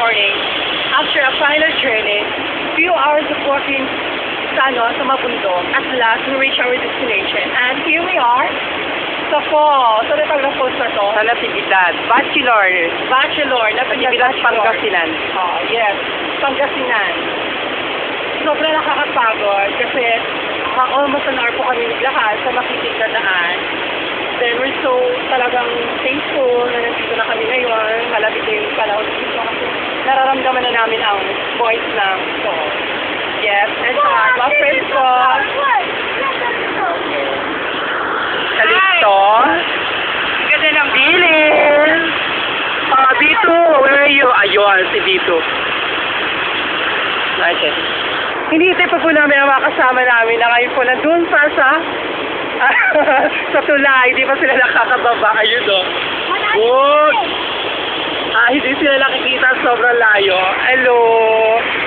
morning, after a final journey, few hours of walking sa mabundok, at last, we reach our destination. And here we are, sa falls. Sa Repagla Falls na to. Sa Natividad. Bachelor. Natividad, Pangasinan. Oh, yes. Pangasinan. Sobrang nakakapagod kasi almost an hour po kami naglakad sa makitig na daan. Then we're so talagang thankful na nandito na kami ngayon. Malapit na yung panahon dito kasi nararamdaman na namin ang voice ng song. Yes, and saka mga friends ko. Kalito. Ganda ng bilin. Dito, where are you? Ayun, si Dito. Okay. Hinihintay pa po namin ang mga kasama namin na ngayon po nandun pa sa sa tulay. Di ba sila nakakababa? Ayun o. Good. Hindi sila nakikita, sobrang layo. Hello.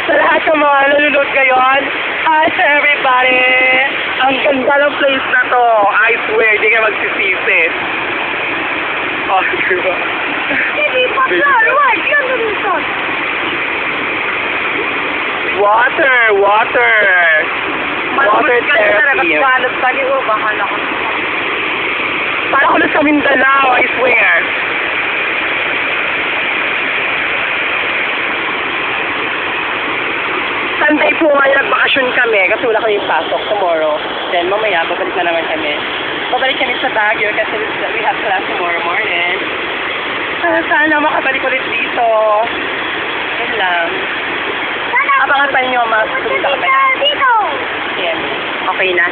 Sa lahat ng mga nanonood ngayon. Hi to everybody. Ang ganda ng place na to. I swear, di ka magsisisi. Oh, diba? Hindi pa klaro, ganda dito. Water. Water therapy. Malap tali o, bahala ko. Parang ko na sa Mindanao, I swear. Sunday po ngayon, nagbakasyon kami kasi wala kami pasok tomorrow. Then mamaya, babalik na naman kami. Babalik kami sa Baguio kasi we have class tomorrow morning. Sana makabalik ulit dito. Yun lang. Abangan pa niyo mas Dito! Yan. Okay na.